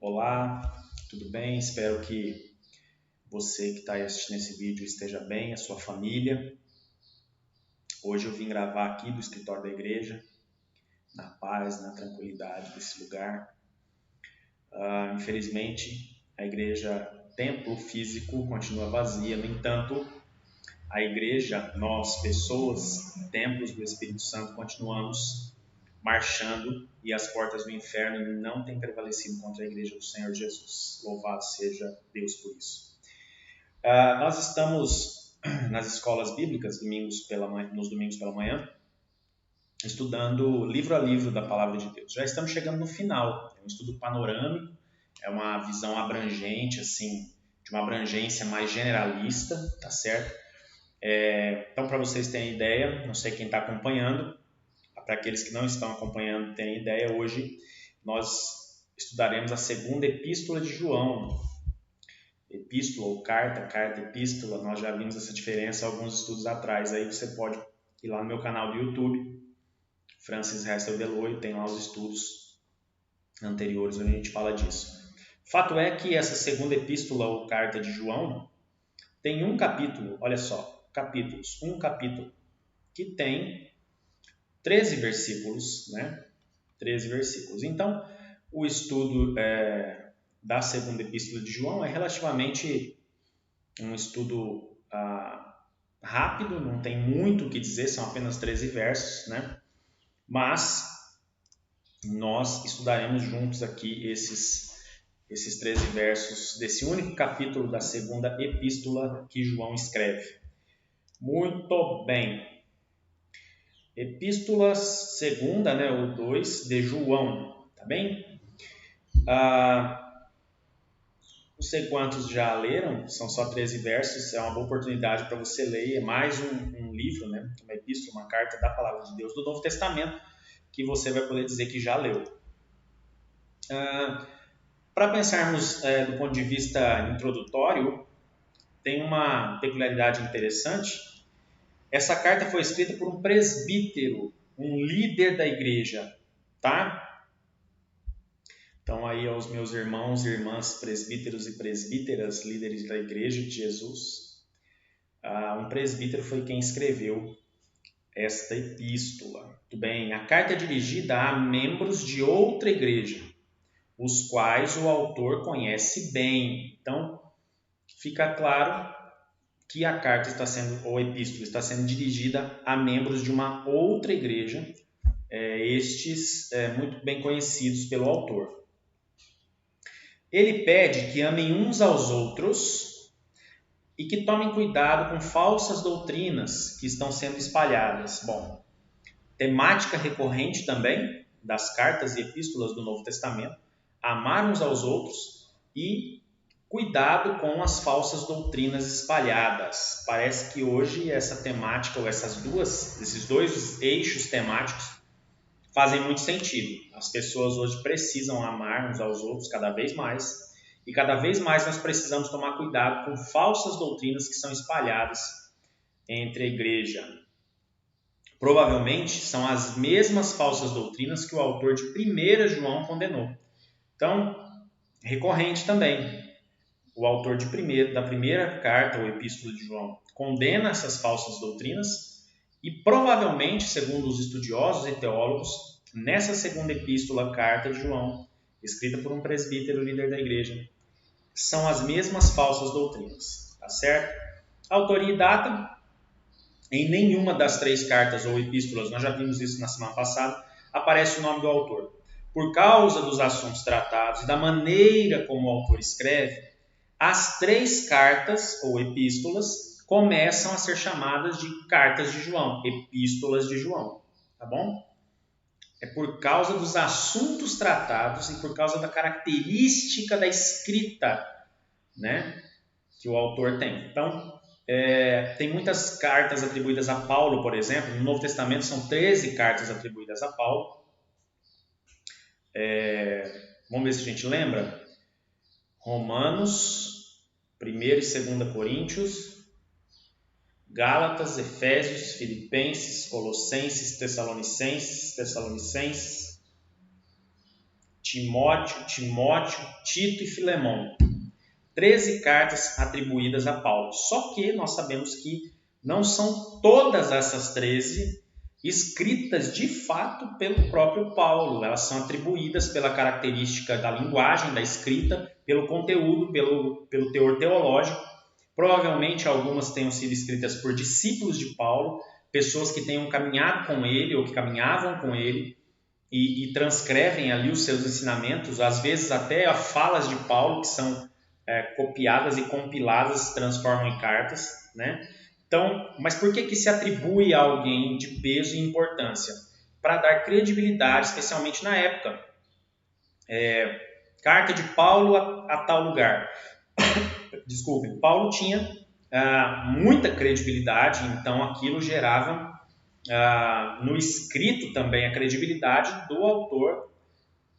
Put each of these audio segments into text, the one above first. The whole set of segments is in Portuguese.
Olá, tudo bem? Espero que você que está assistindo esse vídeo esteja bem, a sua família. Hoje eu vim gravar aqui do escritório da igreja, na paz, na tranquilidade desse lugar. Infelizmente, a igreja, templo físico, continua vazia. No entanto, a igreja, nós, pessoas, templos do Espírito Santo, continuamos marchando e as portas do inferno não têm prevalecido contra a igreja do Senhor Jesus. Louvado seja Deus por isso. Nós estamos nas escolas bíblicas, nos domingos pela manhã, estudando livro a livro da Palavra de Deus. Já estamos chegando no final, é um estudo panorâmico, é uma visão abrangente, assim, de uma abrangência mais generalista, tá certo? Então, para vocês terem ideia, não sei quem está acompanhando, para aqueles que não estão acompanhando terem ideia, hoje nós estudaremos a segunda epístola de João. Epístola ou carta, epístola, nós já vimos essa diferença alguns estudos atrás. Aí você pode ir lá no meu canal do YouTube, Francis Hessel Deloy, tem lá os estudos anteriores onde a gente fala disso. Fato é que essa segunda epístola ou carta de João tem um capítulo, olha só, um capítulo, que tem 13 versículos, né? 13 versículos. Então, o estudo da segunda epístola de João é relativamente um estudo rápido, não tem muito o que dizer, são apenas 13 versos, né? Mas nós estudaremos juntos aqui esses 13 versos desse único capítulo da segunda epístola que João escreve. Muito bem. Epístola segunda, né, ou 2, de João, tá bem? Não sei quantos já leram, são só 13 versos, é uma boa oportunidade para você ler. É mais um livro, né, uma epístola, uma carta da Palavra de Deus do Novo Testamento, que você vai poder dizer que já leu. Para pensarmos do ponto de vista introdutório, tem uma peculiaridade interessante. Essa carta foi escrita por um presbítero, um líder da igreja, tá? Então aí aos meus irmãos e irmãs presbíteros e presbíteras, líderes da igreja de Jesus, um presbítero foi quem escreveu esta epístola. Muito bem, a carta é dirigida a membros de outra igreja, os quais o autor conhece bem. Então, fica claro que a carta ou a epístola está sendo dirigida a membros de uma outra igreja, estes muito bem conhecidos pelo autor. Ele pede que amem uns aos outros e que tomem cuidado com falsas doutrinas que estão sendo espalhadas. Bom, temática recorrente também das cartas e epístolas do Novo Testamento, amar uns aos outros e cuidado com as falsas doutrinas espalhadas. Parece que hoje essa temática, ou esses dois eixos temáticos, fazem muito sentido. As pessoas hoje precisam amar uns aos outros cada vez mais, e cada vez mais nós precisamos tomar cuidado com falsas doutrinas que são espalhadas entre a igreja. Provavelmente são as mesmas falsas doutrinas que o autor de 1 João condenou. Então, recorrente também. O autor da primeira carta ou epístola de João condena essas falsas doutrinas e provavelmente, segundo os estudiosos e teólogos, nessa segunda epístola, carta de João, escrita por um presbítero líder da igreja, são as mesmas falsas doutrinas, tá certo? Autoria e data, em nenhuma das 3 cartas ou epístolas, nós já vimos isso na semana passada, aparece o nome do autor. Por causa dos assuntos tratados e da maneira como o autor escreve, as 3 cartas ou epístolas começam a ser chamadas de cartas de João, epístolas de João, tá bom? É por causa dos assuntos tratados e por causa da característica da escrita, né, que o autor tem. Então, tem muitas cartas atribuídas a Paulo, por exemplo. No Novo Testamento são 13 cartas atribuídas a Paulo. Vamos ver se a gente lembra. Romanos, 1 e 2 Coríntios, Gálatas, Efésios, Filipenses, Colossenses, Tessalonicenses, Timóteo, Tito e Filemão. 13 cartas atribuídas a Paulo. Só que nós sabemos que não são todas essas 13 escritas de fato pelo próprio Paulo. Elas são atribuídas pela característica da linguagem, da escrita, pelo conteúdo, pelo teor teológico. Provavelmente algumas tenham sido escritas por discípulos de Paulo, pessoas que tenham caminhado com ele ou que caminhavam com ele e transcrevem ali os seus ensinamentos, às vezes até as falas de Paulo, que são copiadas e compiladas, se transformam em cartas, né? Então, mas por que se atribui a alguém de peso e importância? Para dar credibilidade, especialmente na época. Carta de Paulo a tal lugar. Desculpem, Paulo tinha muita credibilidade, então aquilo gerava no escrito também a credibilidade do autor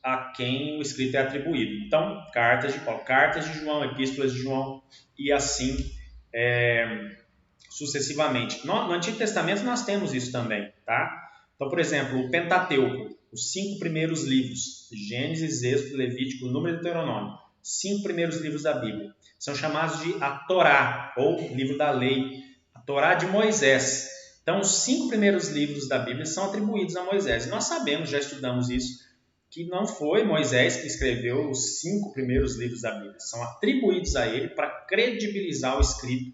a quem o escrito é atribuído. Então, cartas de Paulo, cartas de João, epístolas de João e assim sucessivamente. No Antigo Testamento nós temos isso também, tá? Então, por exemplo, o Pentateuco, os 5 primeiros livros, Gênesis, Êxodo, Levítico, Número e Deuteronômio, 5 primeiros livros da Bíblia, são chamados de a Torá, ou livro da lei, a Torá de Moisés. Então, os 5 primeiros livros da Bíblia são atribuídos a Moisés. E nós sabemos, já estudamos isso, que não foi Moisés que escreveu os 5 primeiros livros da Bíblia. São atribuídos a ele para credibilizar o escrito,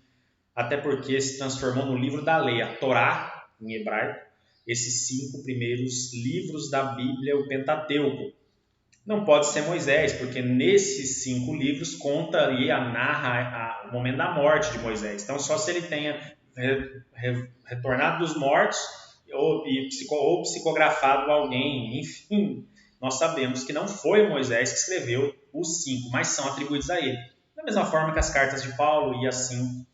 até porque se transformou no livro da lei, a Torá, em hebraico, esses 5 primeiros livros da Bíblia, o Pentateuco. Não pode ser Moisés, porque nesses 5 livros conta ali, narra o momento da morte de Moisés. Então, só se ele tenha retornado dos mortos ou psicografado alguém, enfim, nós sabemos que não foi Moisés que escreveu os 5, mas são atribuídos a ele. Da mesma forma que as cartas de Paulo e assim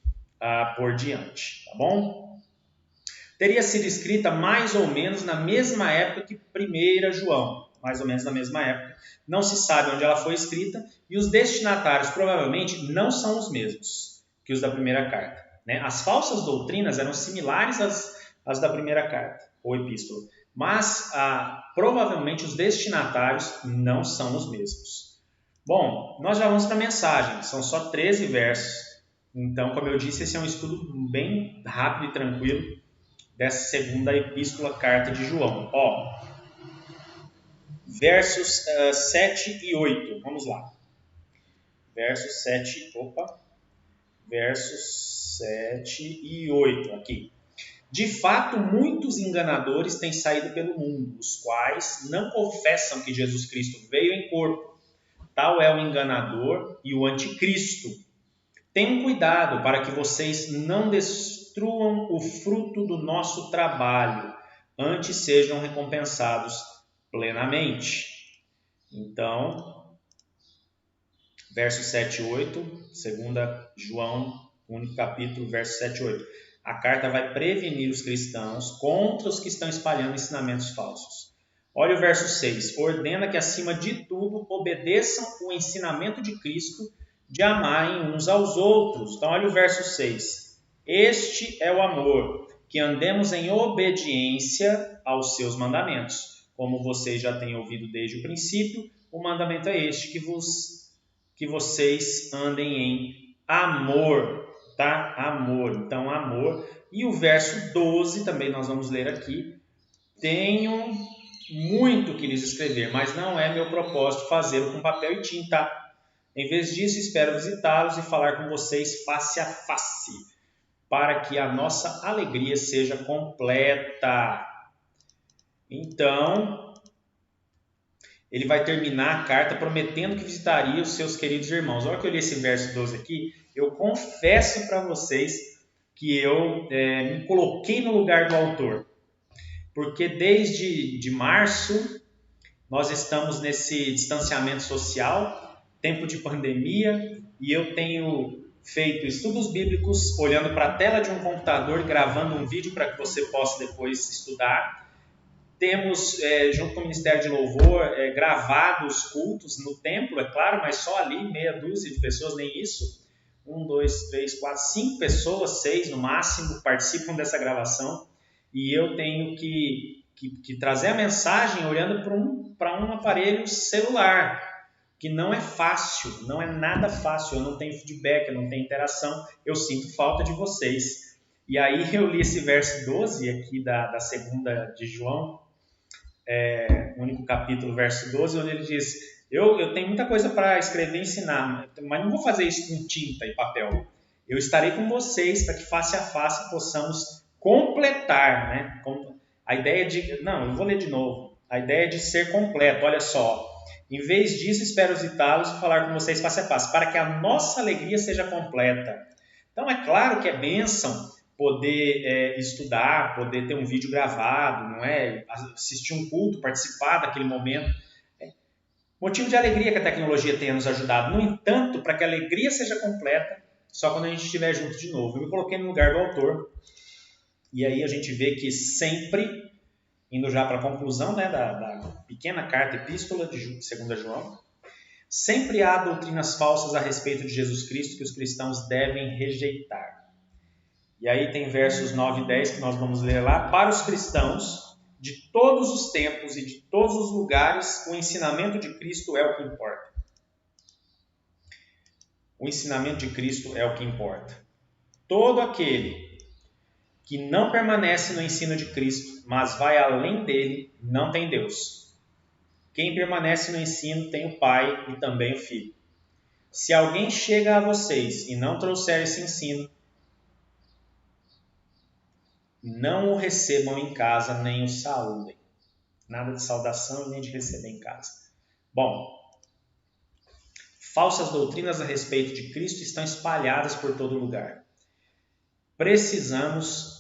por diante, tá bom? Teria sido escrita mais ou menos na mesma época que 1 João, mais ou menos na mesma época. Não se sabe onde ela foi escrita e os destinatários provavelmente não são os mesmos que os da primeira carta, né? As falsas doutrinas eram similares às da primeira carta ou epístola, mas provavelmente os destinatários não são os mesmos. Bom, nós já vamos para a mensagem, são só 13 versos. Então, como eu disse, esse é um estudo bem rápido e tranquilo dessa segunda epístola, carta de João. Versos 7 e 8, vamos lá. Versos 7 e 8, aqui. De fato, muitos enganadores têm saído pelo mundo, os quais não confessam que Jesus Cristo veio em corpo. Tal é o enganador e o anticristo. Tenham cuidado para que vocês não destruam o fruto do nosso trabalho, antes sejam recompensados plenamente. Então, versos 7 e 8, 2 João, único capítulo, versos 7 e 8. A carta vai prevenir os cristãos contra os que estão espalhando ensinamentos falsos. Olha o verso 6. Ordena que, acima de tudo, obedeçam o ensinamento de Cristo de amarem uns aos outros. Então, olha o verso 6. Este é o amor, que andemos em obediência aos seus mandamentos. Como vocês já têm ouvido desde o princípio, o mandamento é este, que vocês andem em amor, tá? Amor. Então, amor. E o verso 12, também nós vamos ler aqui. Tenho muito que lhes escrever, mas não é meu propósito fazê-lo com papel e tinta. Em vez disso, espero visitá-los e falar com vocês face a face, para que a nossa alegria seja completa. Então, ele vai terminar a carta prometendo que visitaria os seus queridos irmãos. Olha que eu li esse verso 12 aqui, eu confesso para vocês que eu me coloquei no lugar do autor. Porque desde março nós estamos nesse distanciamento social, tempo de pandemia, e eu tenho feito estudos bíblicos olhando para a tela de um computador, gravando um vídeo para que você possa depois estudar. Temos, junto com o Ministério de Louvor, gravado os cultos no templo, é claro, mas só ali, meia dúzia de pessoas, nem isso. 1, 2, 3, 4, 5 pessoas, 6 no máximo, participam dessa gravação. E eu tenho que que trazer a mensagem olhando para um aparelho celular, que não é fácil, não é nada fácil. Eu não tenho feedback, eu não tenho interação, eu sinto falta de vocês. E aí eu li esse verso 12 aqui da segunda de João, o único capítulo, verso 12, onde ele diz: eu tenho muita coisa para escrever e ensinar, mas não vou fazer isso com tinta e papel. Eu estarei com vocês para que face a face possamos completar, né? A ideia de... Não, eu vou ler de novo. A ideia de ser completo, olha só. Em vez disso, espero visitá-los e falar com vocês face a face, para que a nossa alegria seja completa. Então, é claro que é bênção poder estudar, poder ter um vídeo gravado, não é? Assistir um culto, participar daquele momento. Motivo de alegria que a tecnologia tenha nos ajudado. No entanto, para que a alegria seja completa, só quando a gente estiver junto de novo. Eu me coloquei no lugar do autor, e aí a gente vê que sempre, indo já para a conclusão, né, da pequena carta epístola de 2 João, sempre há doutrinas falsas a respeito de Jesus Cristo que os cristãos devem rejeitar. E aí tem versos 9 e 10 que nós vamos ler lá. Para os cristãos de todos os tempos e de todos os lugares, o ensinamento de Cristo é o que importa. O ensinamento de Cristo é o que importa. Todo aquele que não permanece no ensino de Cristo, mas vai além dele, não tem Deus. Quem permanece no ensino tem o Pai e também o Filho. Se alguém chega a vocês e não trouxer esse ensino, não o recebam em casa, nem o saúdem. Nada de saudação e nem de receber em casa. Bom, falsas doutrinas a respeito de Cristo estão espalhadas por todo lugar. Precisamos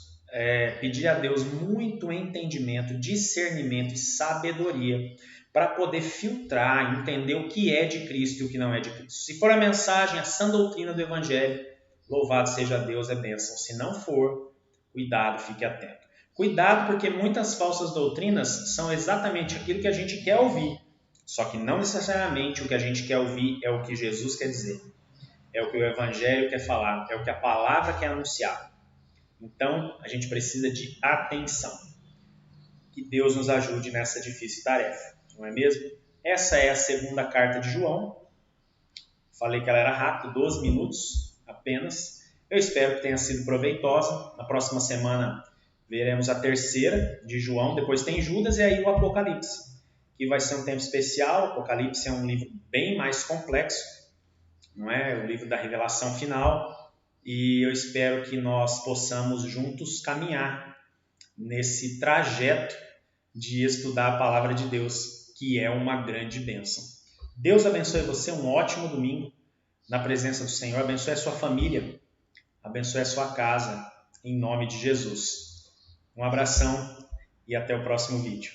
pedir a Deus muito entendimento, discernimento e sabedoria para poder filtrar, entender o que é de Cristo e o que não é de Cristo. Se for a mensagem, a sã doutrina do Evangelho, louvado seja Deus, é bênção. Se não for, cuidado, fique atento. Cuidado, porque muitas falsas doutrinas são exatamente aquilo que a gente quer ouvir, só que não necessariamente o que a gente quer ouvir é o que Jesus quer dizer, é o que o Evangelho quer falar, é o que a palavra quer anunciar. Então, a gente precisa de atenção. Que Deus nos ajude nessa difícil tarefa, não é mesmo? Essa é a segunda carta de João. Falei que ela era rápida, 12 minutos apenas. Eu espero que tenha sido proveitosa. Na próxima semana veremos a terceira de João, depois tem Judas e aí o Apocalipse, que vai ser um tempo especial. O Apocalipse é um livro bem mais complexo, não é? O livro da revelação final. E eu espero que nós possamos juntos caminhar nesse trajeto de estudar a palavra de Deus, que é uma grande bênção. Deus abençoe você, um ótimo domingo na presença do Senhor. Abençoe a sua família, abençoe a sua casa, em nome de Jesus. Um abração e até o próximo vídeo.